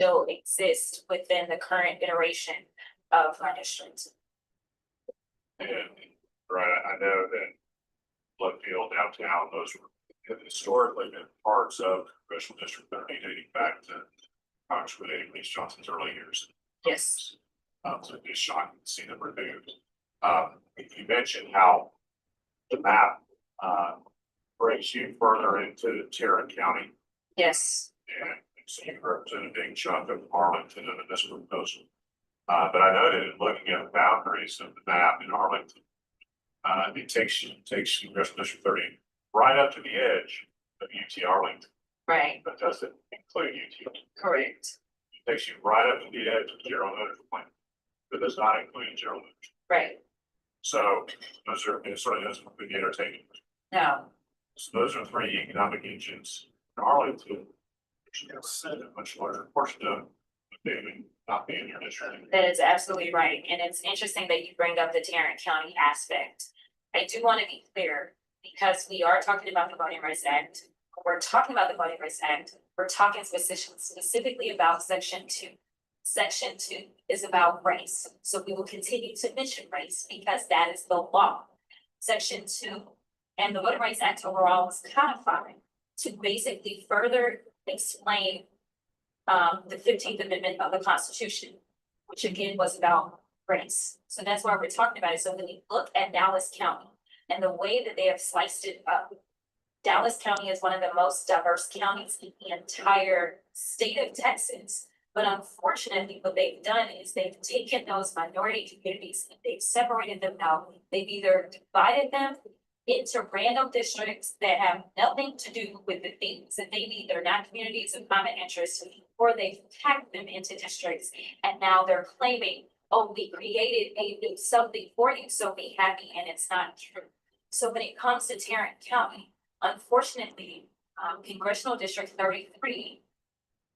still exist within the current iteration of our district. And right, I know that Bloodfield downtown, those were historically been parts of Congressional District 30 dating back to Congressman Lee Johnson's early years. Yes. So it's shocking to see them removed. You mentioned how the map brings you further into Tarrant County. Yes. And so you represent a big chunk of Arlington and this proposal. But I noted in looking at the boundaries of the map in Arlington, it takes Congressional District 30 right up to the edge of UT Arlington. Right. But doesn't include UT. Correct. It takes you right up to the edge of General Motors plant, but does not include General Motors. Right. So those are, it certainly doesn't include the entertainment. No. So those are three economic engines in Arlington, which is a much larger portion of maybe not being in your district. That is absolutely right. And it's interesting that you bring up the Tarrant County aspect. I do want to be clear, because we are talking about the Voting Rights Act. We're talking about the Voting Rights Act. We're talking specifically about Section 2. Section 2 is about race. So we will continue to mention race because that is the law. Section 2 and the Voting Rights Act overall is codified to basically further explain the 15th Amendment of the Constitution, which again was about race. So that's why we're talking about it. So when you look at Dallas County and the way that they have sliced it up, Dallas County is one of the most diverse counties in the entire state of Texas. But unfortunately, what they've done is they've taken those minority communities and they've separated them out. They've either divided them into random districts that have nothing to do with the things that they need. They're not communities of common interest, or they've packed them into districts. And now they're claiming, oh, we created a new something for you, so be happy. And it's not true. So when it comes to Tarrant County, unfortunately, Congressional District 33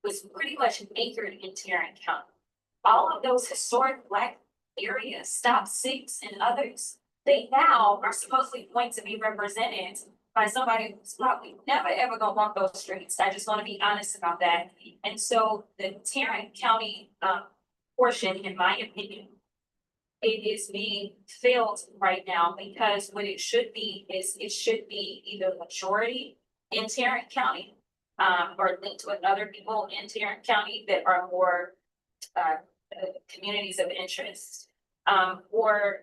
was pretty much anchored in Tarrant County. All of those historic Black areas, Stop 6 and others, they now are supposedly going to be represented by somebody who's probably never ever gonna walk those streets. I just want to be honest about that. And so the Tarrant County portion, in my opinion, it is being failed right now because what it should be is it should be either majority in Tarrant County or linked with other people in Tarrant County that are more communities of interest, or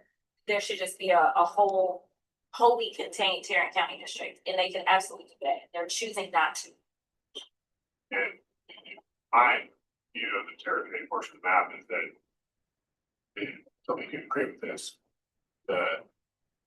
there should just be a wholly contained Tarrant County district, and they can absolutely do that. They're choosing not to. And my view of the territory portion of the map is that, so we can agree with this, the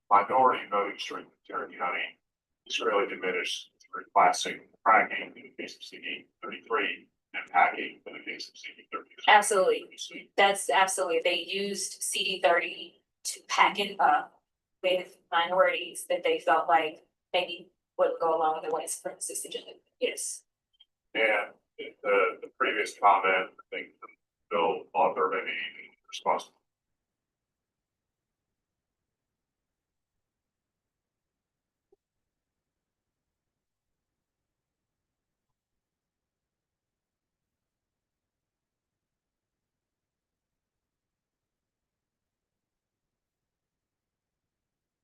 minority voting strength in Tarrant County is really diminished through classing, cracking in the case of CD 33 and packing in the case of CD 30. Absolutely. That's absolutely. They used CD 30 to pack it up with minorities that they felt like maybe wouldn't go along with the white supremacist agenda. Yes. And the previous comment, I think the bill author maybe responsible.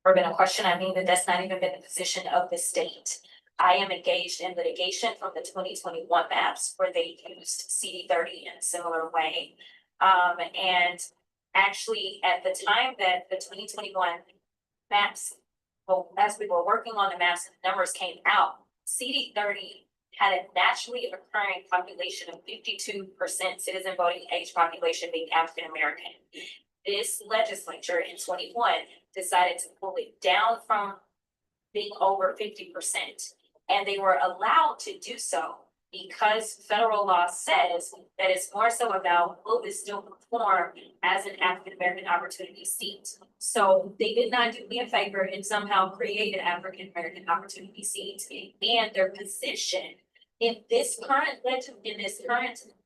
Or been a question, I mean, that that's not even been the position of the state. I am engaged in litigation from the 2021 maps where they used CD 30 in a similar way. And actually at the time that the 2021 maps, well, as we were working on the maps and the numbers came out, CD 30 had a naturally occurring population of 52% citizen voting age population being African American. This legislature in 21 decided to pull it down from being over 50%. And they were allowed to do so because federal law says that it's more so about will this still perform as an African American opportunity seat. So they did not do me a favor and somehow create an African American opportunity seat. And their position in this current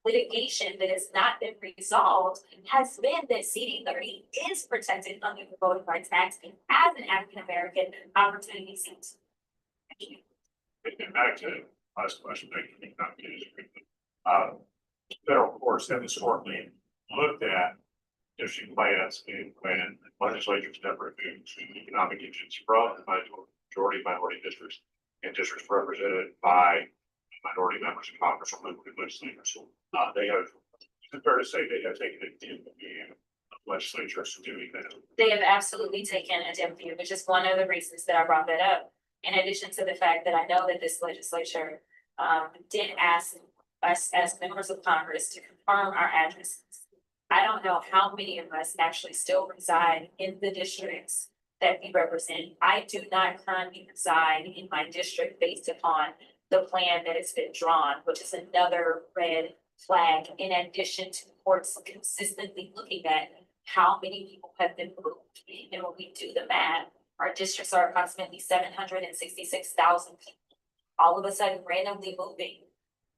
litigation that has not been resolved has been that CD 30 is protected under the Voting Rights Act as an African American opportunity seat. And back to last question, thank you. federal courts have historically looked at district plans and when legislatures never removed economic engines from the majority minority districts and districts represented by minority members of Congress or local legislators. They have, it's fair to say they have taken a dim view of legislatures doing that. They have absolutely taken a dim view, which is one of the reasons that I brought that up. In addition to the fact that I know that this legislature did ask us as members of Congress to confirm our addresses. I don't know how many of us actually still reside in the districts that we represent. I do not currently reside in my district based upon the plan that has been drawn, which is another red flag, in addition to courts consistently looking at how many people have been moved. And when we do the math, our districts are approximately 766,000 people. All of a sudden randomly moving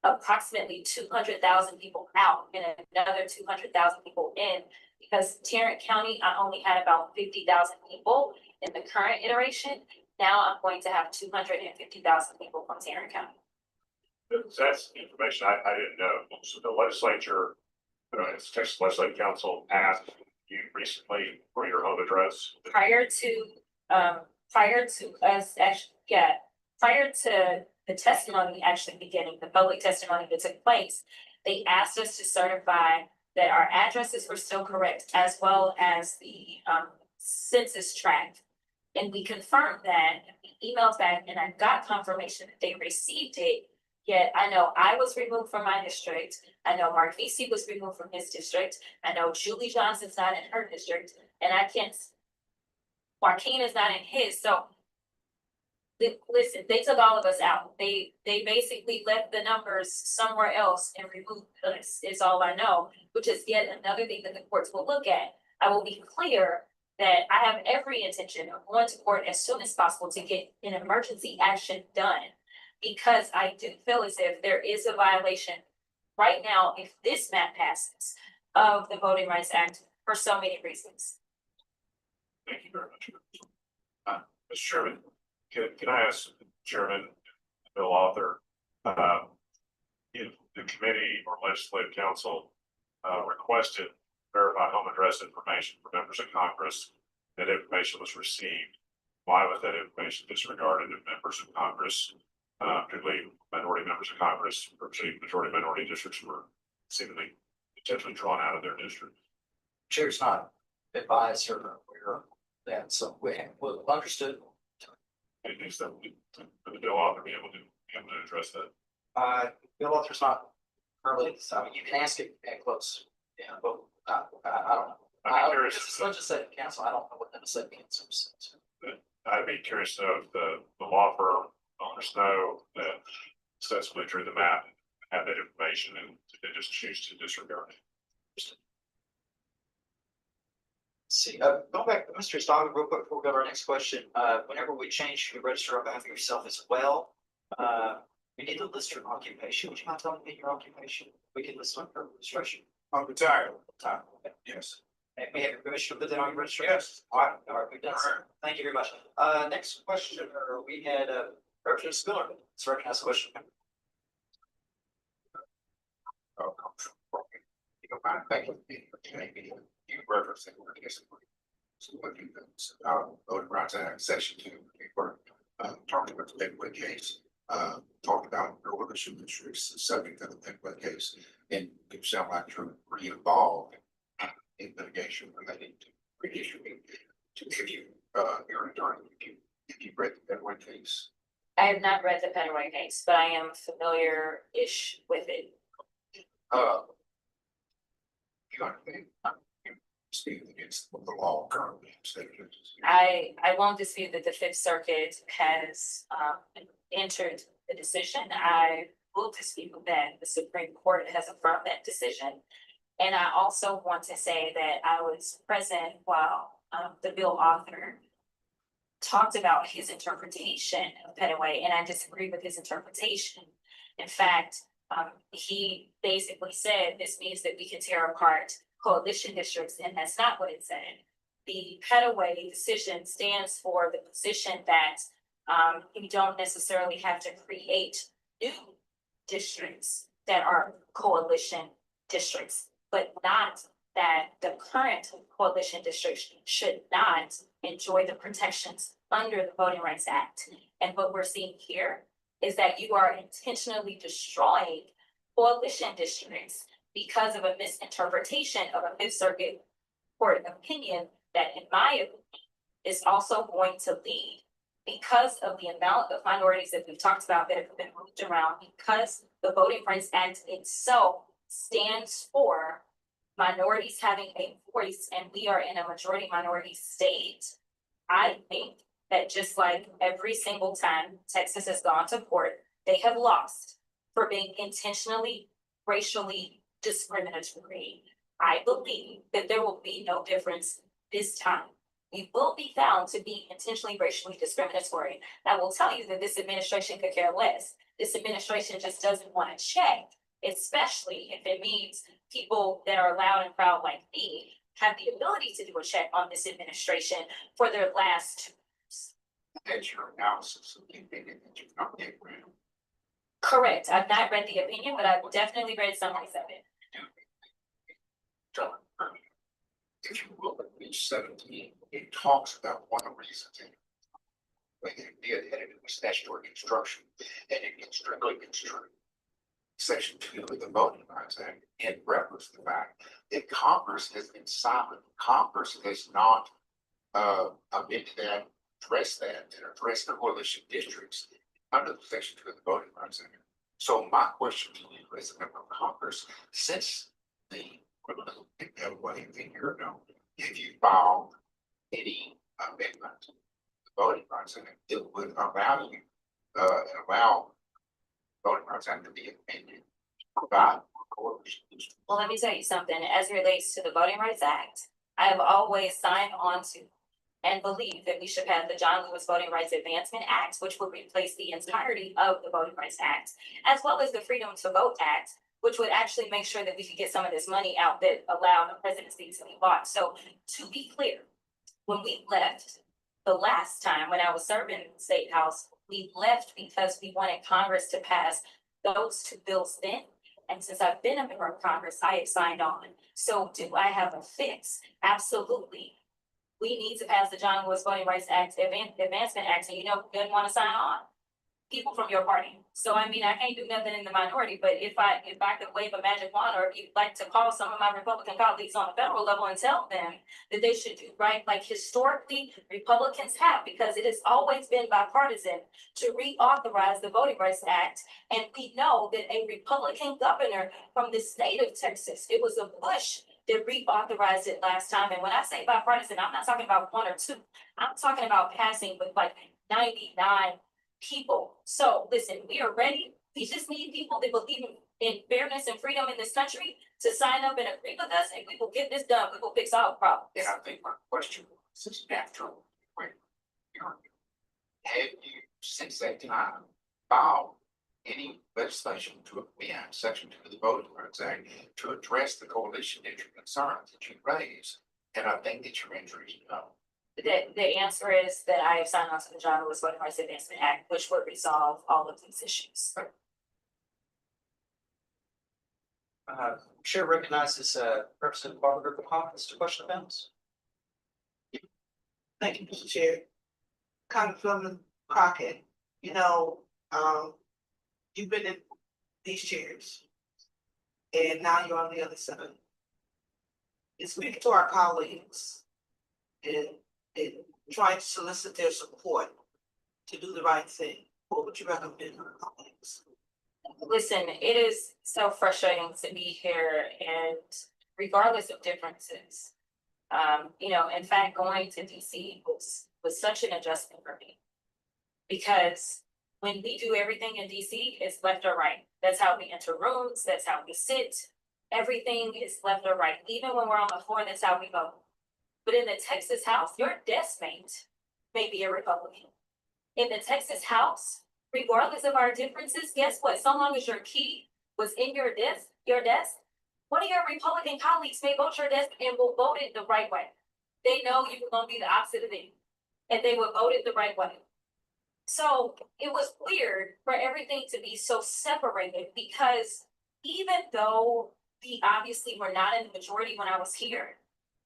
approximately 200,000 people out and another 200,000 people in, because Tarrant County, I only had about 50,000 people in the current iteration. Now I'm going to have 250,000 people from Tarrant County. That's information I didn't know. So the legislature, it's Texas Legislative Council asked you recently for your home address. Prior to us actually, prior to the testimony actually beginning, the public testimony that took place, they asked us to certify that our addresses were still correct, as well as the census tract. And we confirmed that, and we emailed back, and I got confirmation that they received it. Yet I know I was removed from my district. I know Mark Vesey was removed from his district. I know Julie Johnson's not in her district, and I can't, Joaquin is not in his. So listen, they took all of us out. They basically left the numbers somewhere else and removed us, is all I know, which is yet another thing that the courts will look at. I will be clear that I have every intention of going to court as soon as possible to get an emergency action done, because I do feel as if there is a violation right now, if this map passes, of the Voting Rights Act for so many reasons. Thank you very much. Mr. Chairman, can I ask the Chairman, Bill Author, if the committee or legislative council requested verified home address information for members of Congress, that information was received, why was that information disregarded if members of Congress, particularly minority members of Congress, representing majority minority districts, were seemingly potentially drawn out of their district? Chair's not advised or aware of that, so we understood. It needs that for the bill author be able to address that. Bill Author's not currently, I mean, you can ask it at close, yeah, but I don't know. I'm curious. It's legislative council, I don't know what legislative council says. I'd be curious to know if the law firm owners know that successfully drew the map, have that information, and they just choose to disregard it. See, going back to Mr. Stoddard real quick before we go to our next question, whenever we change your register on behalf of yourself as well, we need to list your occupation. Would you mind telling me your occupation? We can list on your registration. I'm retired. Yes. And we have your permission to put that on your registration? Yes. All right, we've done so. Thank you very much. Next question, we had, Representative Spiller, let's recognize the question. You referencing Voting Rights Act Section 2, we were talking about the Lakewood case, talked about earlier districts subject to the Lakewood case, and you sound like you're pretty involved in litigation relating to reissuing. If you, your attorney, if you read the Lakewood case. I have not read the Petaway case, but I am familiar-ish with it. You understand? Speaking against the law currently in state judges. I won't dispute that the Fifth Circuit has entered the decision. I will dispute that the Supreme Court has affirmed that decision. And I also want to say that I was present while the bill author talked about his interpretation of Petaway, and I disagree with his interpretation. In fact, he basically said this means that we can tear apart coalition districts, and that's not what it said. The Petaway decision stands for the position that you don't necessarily have to create new districts that are coalition districts, but not that the current coalition districts should not enjoy the protections under the Voting Rights Act. And what we're seeing here is that you are intentionally destroying coalition districts because of a misinterpretation of a Fifth Circuit Court opinion that, in my opinion, is also going to lead, because of the amount of minorities that we've talked about that have been moved around, because the Voting Rights Act itself stands for minorities having a voice, and we are in a majority minority state. I think that just like every single time Texas has gone to court, they have lost for being intentionally racially discriminatory. I believe that there will be no difference this time. We will be found to be intentionally racially discriminatory. I will tell you that this administration could care less. This administration just doesn't want to check, especially if it means people that are loud and proud like me have the ability to do a check on this administration for their last 2 years. That's your analysis of the opinion that you've not yet read. Correct. I've not read the opinion, but I've definitely read summaries of it. If you look at page 17, it talks about one of the reasons when they did edit it was statutory construction, and it gets strictly construed. Section 2 of the Voting Rights Act in reference to the fact that Congress has been silent. Congress has not amended that, addressed that, and addressed the coalition districts under the Section 2 of the Voting Rights Act. So my question to you as a member of Congress, since the a year ago, have you filed any amendment to the Voting Rights Act that would allow you allow Voting Rights Act to be amended to provide for coalition districts? Well, let me tell you something. As it relates to the Voting Rights Act, I have always signed on to and believe that we should pass the John Lewis Voting Rights Advancement Act, which would replace the entirety of the Voting Rights Act, as well as the Freedom to Vote Act, which would actually make sure that we could get some of this money out that allowed the presidency to be bought. So to be clear, when we left the last time when I was serving in the State House, we left because we wanted Congress to pass those 2 bills then. And since I've been a member of Congress, I have signed on. So do I have a fix? Absolutely. We need to pass the John Lewis Voting Rights Act, Advancement Act, and you know who doesn't want to sign on? People from your party. So I mean, I can't do nothing in the minority, but if I could wave a magic wand, or if you'd like to call some of my Republican colleagues on the federal level and tell them that they should do right, like historically Republicans have, because it has always been bipartisan to reauthorize the Voting Rights Act. And we know that a Republican governor from the state of Texas, it was a Bush that reauthorized it last time. And when I say bipartisan, I'm not talking about 1 or 2. I'm talking about passing with like 99 people. So listen, we are ready. We just need people that believe in fairness and freedom in this country to sign up and agree with us, and we will get this done. We will fix all the problems. And I think my question was, after when have you since that time filed any legislation to amend Section 2 of the Voting Rights Act to address the coalition district concerns that you raised? And I think that your answer is no. The answer is that I have signed on to the John Lewis Voting Rights Advancement Act, which would resolve all of these issues. Chair recognizes Representative Barbara Griffin-Hoffman to question the balance. Thank you, Mr. Chair. Congresswoman Crockett, you know, you've been in these chairs and now you're on the other side. And speaking to our colleagues and trying to solicit their support to do the right thing, what would you recommend to our colleagues? Listen, it is so frustrating to be here, and regardless of differences, you know, in fact, going to DC was such an adjustment for me, because when we do everything in DC, it's left or right. That's how we enter rooms. That's how we sit. Everything is left or right. Even when we're on the floor, that's how we vote. But in the Texas House, your desk mate may be a Republican. In the Texas House, regardless of our differences, guess what? So long as your key was in your desk, one of your Republican colleagues may vote your desk and will vote it the right way. They know you were going to be the opposite of them, and they would vote it the right way. So it was weird for everything to be so separated, because even though we obviously were not in the majority when I was here,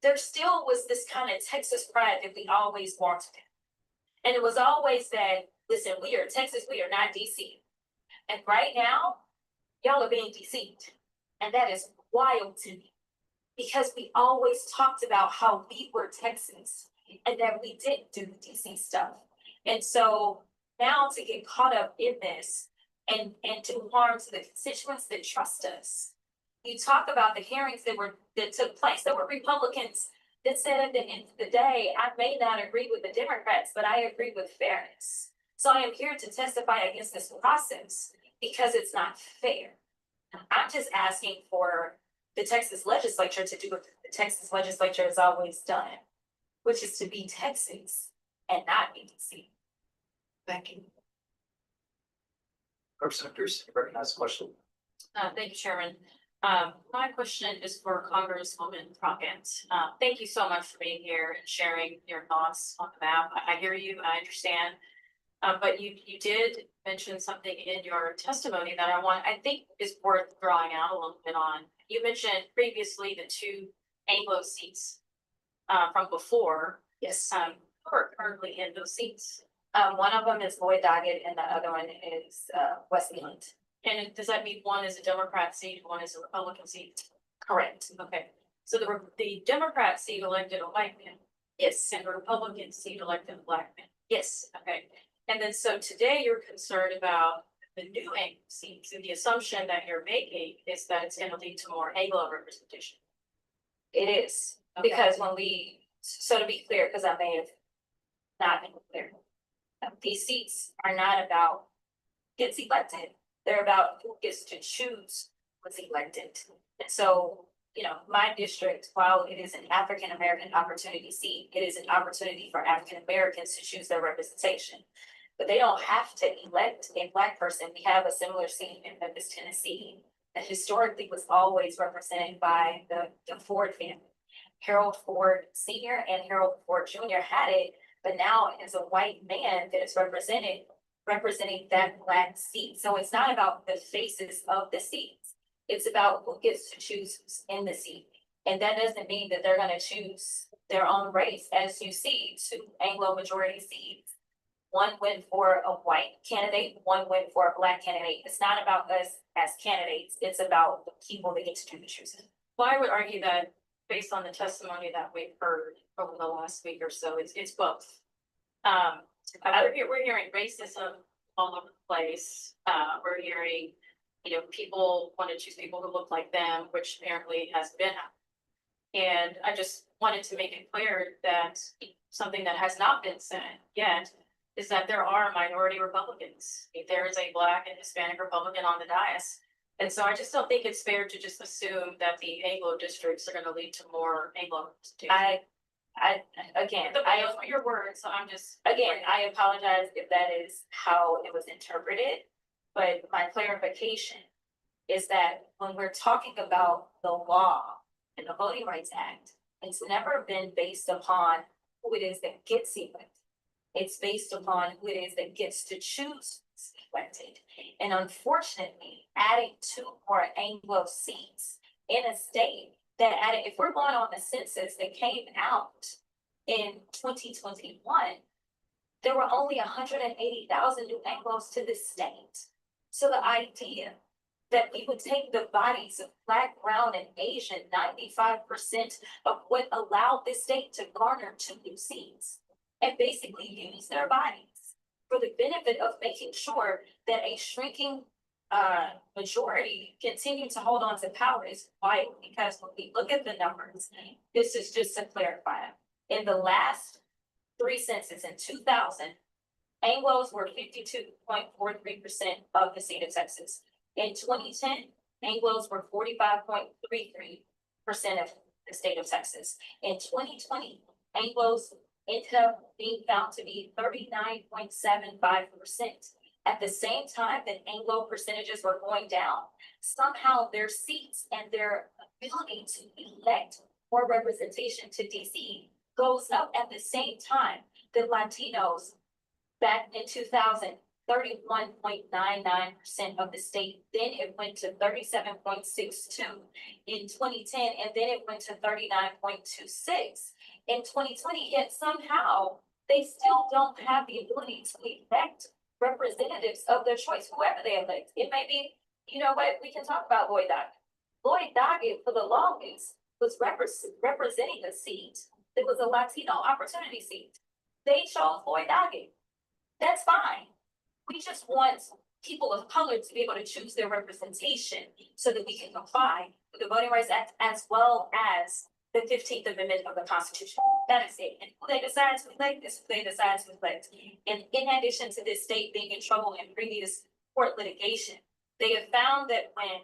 there still was this kind of Texas pride that we always wanted. And it was always that, listen, we are Texas, we are not DC. And right now, y'all are being deceived. And that is wild to me. Because we always talked about how we were Texans and that we didn't do the DC stuff. And so now to get caught up in this and to harm to the constituents that trust us. You talk about the hearings that took place, that were Republicans that said at the end of the day, I may not agree with the Democrats, but I agree with fairness. So I am here to testify against this process because it's not fair. I'm just asking for the Texas legislature to do what the Texas legislature has always done, which is to be Texas and not be DC. Thank you. Representatives, you recognize the question. Thank you, Chairman. My question is for Congresswoman Crockett. Thank you so much for being here and sharing your thoughts on the map. I hear you, I understand. But you did mention something in your testimony that I think is worth drawing out a little bit on. You mentioned previously the two Anglo seats from before. Yes. Who are currently in those seats? One of them is Lloyd Doggett and the other one is Wesley Hunt. And does that mean one is a Democrat seat, one is a Republican seat? Correct. Okay, so the Democrat seat elected a white man, Yes. and the Republican seat elected a black man. Yes. Okay, and then so today you're concerned about the new Anglo seats, and the assumption that you're making is that it's gonna lead to more Anglo representation. It is. Okay. Because when we, so to be clear, because I may have not been clear. These seats are not about gets elected. They're about who gets to choose what's elected. And so, you know, my district, while it is an African American opportunity seat, it is an opportunity for African Americans to choose their representation. But they don't have to elect a black person. We have a similar seat in Memphis, Tennessee, that historically was always represented by the Ford family. Harold Ford Sr. and Harold Ford Jr. had it, but now it's a white man that is representing that black seat. So it's not about the faces of the seats. It's about who gets to choose who's in the seat. And that doesn't mean that they're gonna choose their own race. As you see, two Anglo majority seats. One went for a white candidate, one went for a black candidate. It's not about us as candidates. It's about the people that get to do the choosing. Well, I would argue that based on the testimony that we've heard over the last week or so, it's both. We're hearing racism all over the place. We're hearing, you know, people want to choose people who look like them, which apparently has been happening. And I just wanted to make it clear that something that has not been said yet is that there are minority Republicans. There is a Black and Hispanic Republican on the dais. And so I just don't think it's fair to just assume that the Anglo districts are going to lead to more Anglo representation. Those were your words, so I'm just. Again, I apologize if that is how it was interpreted, but my clarification is that when we're talking about the law and the Voting Rights Act, it's never been based upon who it is that gets elected. It's based upon who it is that gets to choose who's elected. And unfortunately, adding two more Anglo seats in a state that added, if we're going on the census that came out in 2021, there were only 180,000 new Anglos to this state. So the idea that we would take the bodies of Black, Brown, and Asian, 95% of what allowed this state to garner 2 new seats, and basically use their bodies for the benefit of making sure that a shrinking majority continue to hold on to power is wild, because when we look at the numbers, this is just to clarify. In the last 3 censuses in 2000, Anglos were 52.43% of the state of Texas. In 2010, Anglos were 45.33% of the state of Texas. In 2020, Anglos ended up being found to be 39.75%. At the same time that Anglo percentages were going down, somehow their seats and their ability to elect more representation to DC goes up at the same time that Latinos back in 2000 31.99% of the state. Then it went to 37.62 in 2010, and then it went to 39.26 in 2020. Yet somehow they still don't have the ability to elect representatives of their choice, whoever they elect. It may be, you know what, we can talk about Lloyd Doggett. Lloyd Doggett, for the longest, was representing a seat that was a Latino opportunity seat. They chose Lloyd Doggett. That's fine. We just want people of color to be able to choose their representation so that we can comply with the Voting Rights Act as well as the 15th Amendment of the Constitution. That is it. And who they decide to elect is who they decide to elect. And in addition to this state being in trouble in previous court litigation, they have found that when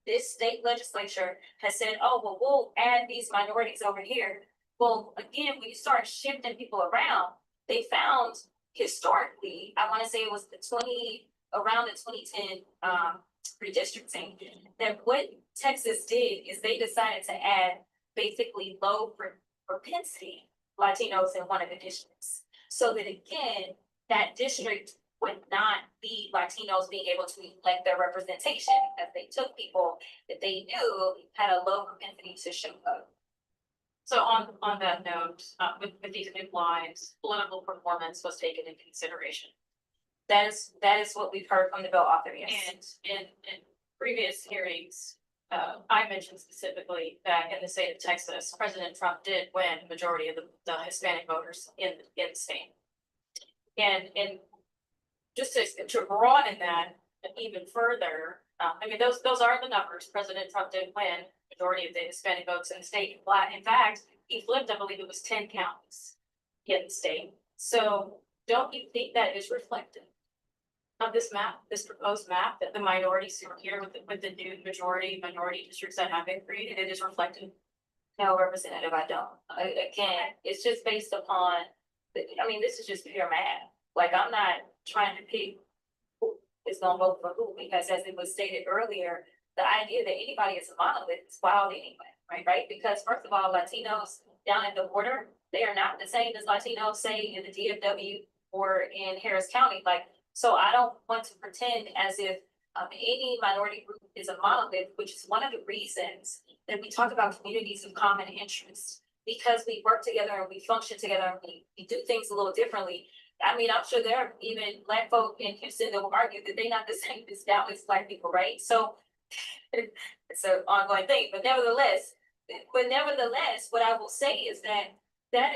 this state legislature has said, oh, well, we'll add these minorities over here. Well, again, when you start shifting people around, they found historically, I want to say it was around the 2010 redistricting, that what Texas did is they decided to add basically low propensity Latinos in one of the districts. So that again, that district would not be Latinos being able to elect their representation because they took people that they knew had a low propensity to show up. So on that note, with these new lines, political performance was taken into consideration. That is what we've heard from the bill author, yes. And in previous hearings, I mentioned specifically that in the state of Texas, President Trump did win the majority of the Hispanic voters in the state. And just to broaden that even further, I mean, those are the numbers. President Trump did win majority of the Hispanic votes in the state. In fact, he flipped, I believe it was 10 counties in the state. So don't you think that is reflective of this map, this proposed map, that the minorities who are here with the new minority districts that have been created, it is reflected? No, Representative, I don't. Again, it's just based upon, I mean, this is just pure math. Like, I'm not trying to pick who is gonna vote for who, because as it was stated earlier, the idea that anybody is a monolith is wild anyway, right? Because first of all, Latinos down at the border, they are not the same as Latinos, say, in the DFW or in Harris County. Like, so I don't want to pretend as if any minority group is a monolith, which is one of the reasons that we talk about communities of common interest, because we work together and we function together and we do things a little differently. I mean, I'm sure there are even Black folk in Houston that will argue that they're not the same as Dallas Black people, right? So it's an ongoing thing, but nevertheless, what I will say is that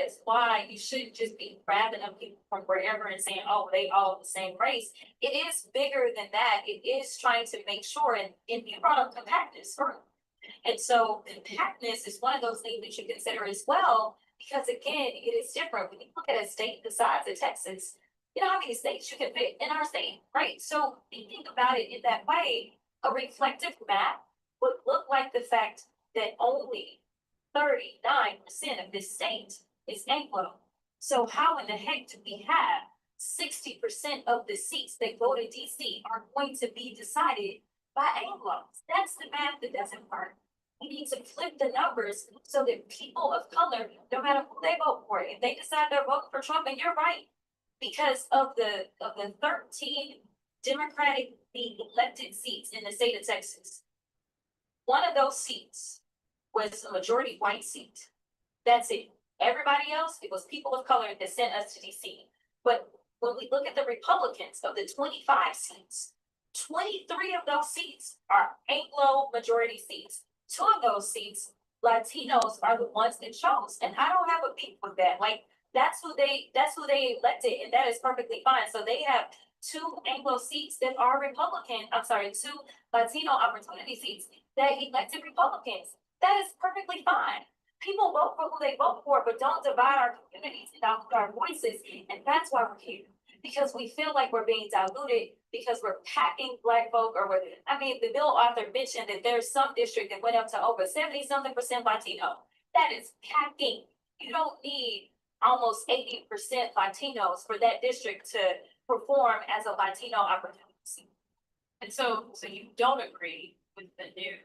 is why you shouldn't just be grabbing up people from wherever and saying, oh, they all the same race. It is bigger than that. It is trying to make sure, and you brought up compactness, and so compactness is one of those things that you consider as well, because again, it is different. When you look at a state the size of Texas, you know how many states you can fit in our state, right? So if you think about it in that way, a reflective map would look like the fact that only 39% of this state is Anglo. So how in the heck do we have 60% of the seats that go to DC are going to be decided by Anglos? That's the math that doesn't work. We need to flip the numbers so that people of color, no matter who they vote for, if they decide they're voting for Trump, and you're right, because of the 13 Democratic elected seats in the state of Texas, one of those seats was a majority white seat. That's it. Everybody else, it was people of color that sent us to DC. But when we look at the Republicans of the 25 seats, 23 of those seats are Anglo majority seats. 2 of those seats, Latinos are the ones that chose. And I don't have a beef with that. Like, that's who they elected, and that is perfectly fine. So they have 2 Anglo seats that are Republican, 2 Latino opportunity seats that elected Republicans. That is perfectly fine. People vote for who they vote for, but don't divide our communities and dilute our voices. And that's why we're here. Because we feel like we're being diluted, because we're packing Black folk, or the bill author mentioned that there's some district that went up to over 70-something% Latino. That is packing. You don't need almost 80% Latinos for that district to perform as a Latino opportunity. And so you don't agree with the new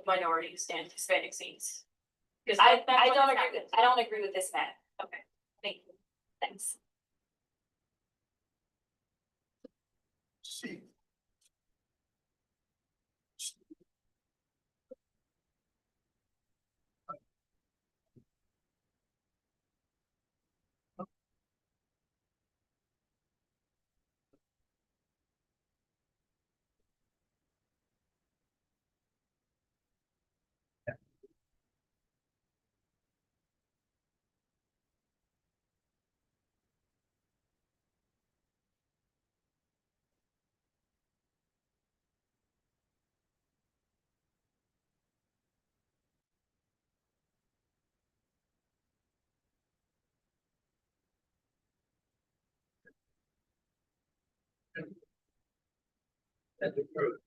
minority stand Hispanic seats? Because I don't agree with this map. Okay, thank you. Thanks. And the group.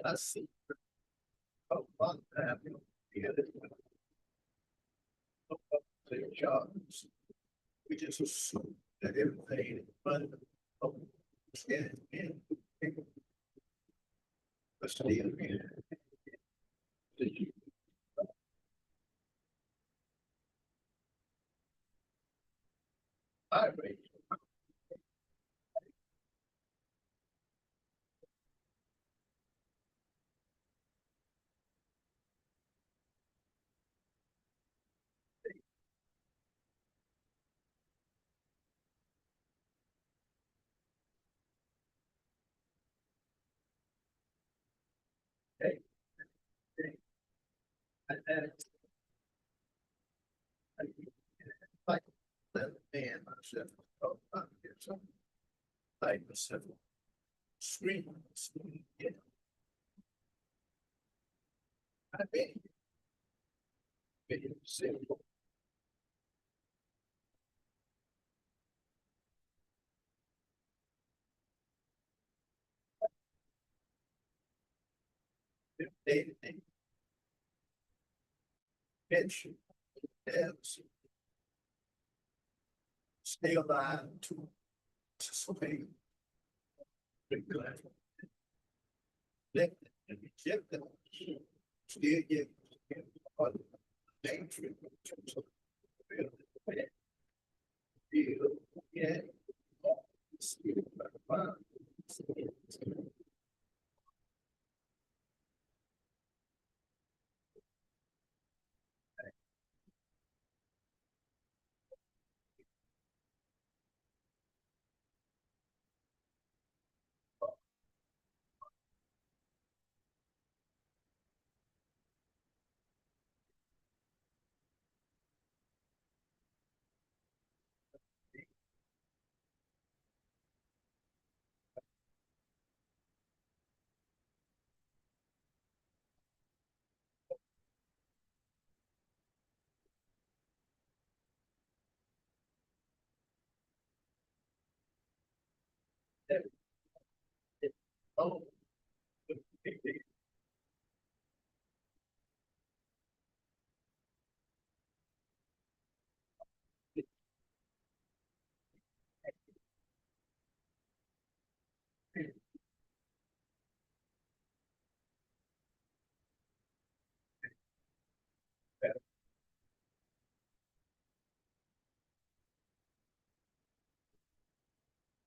I see. Oh, one time, you know, their jobs. We just assume that everything, but, oh, yeah, yeah. But still, yeah. Did you? I rate. Hey, hey, and I like that man myself. Oh, I'm here, so like myself. Screaming, yeah. I bet. Very simple. They pension, debts, stay alive to participate. Big glad. Let and reject them. Still get dangerous. Yeah. Oh.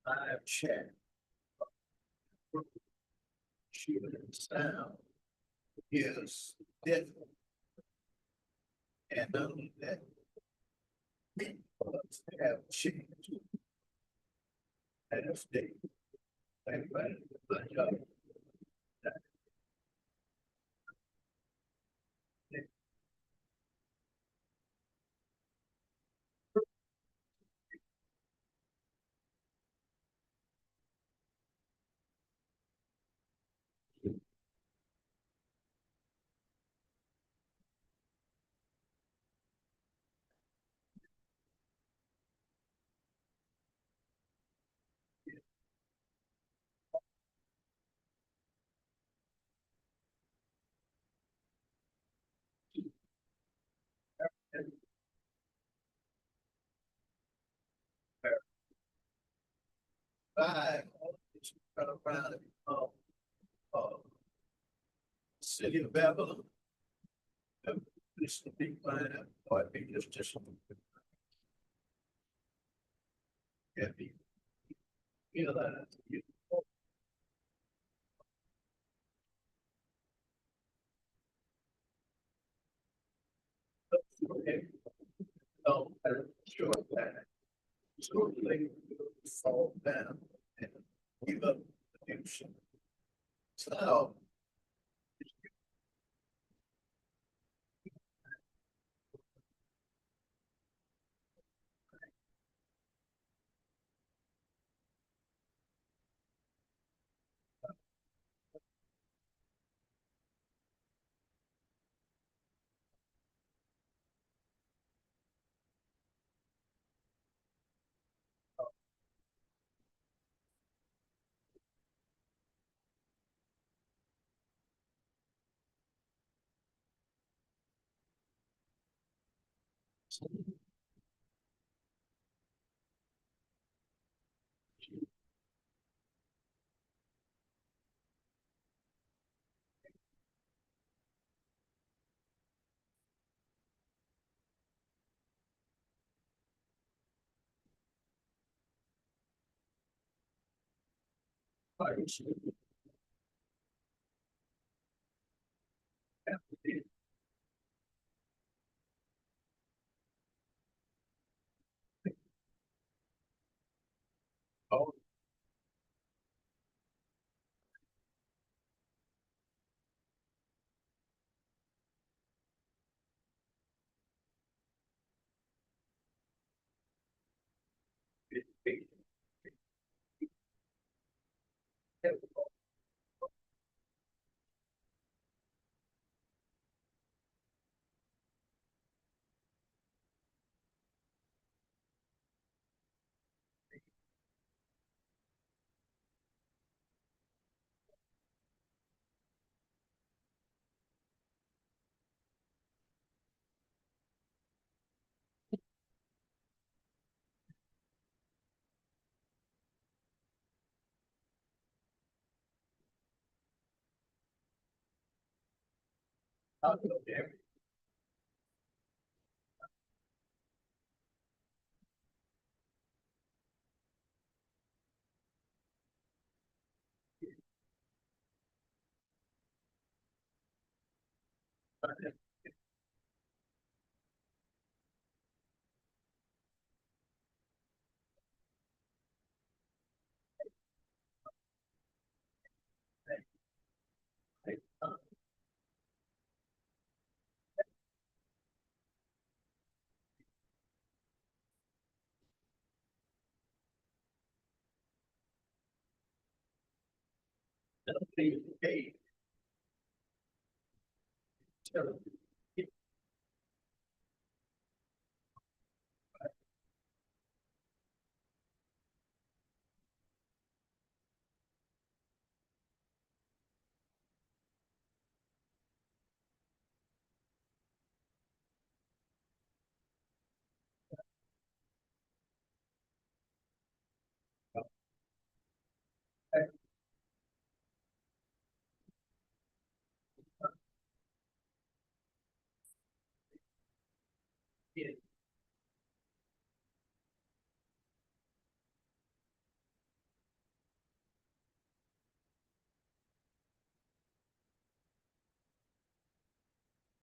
I've checked. Shooting sound is different. And not only that, but have changed. As they, everybody, my job. And five, around uh, city of Babylon. This is a big plan, or I think it's just. Yeah, you know that. Oh, sure that. So, like, fall down and give up the notion. So. I should have to be. Oh, it be. I'll go there. That'll be the case. Terrible.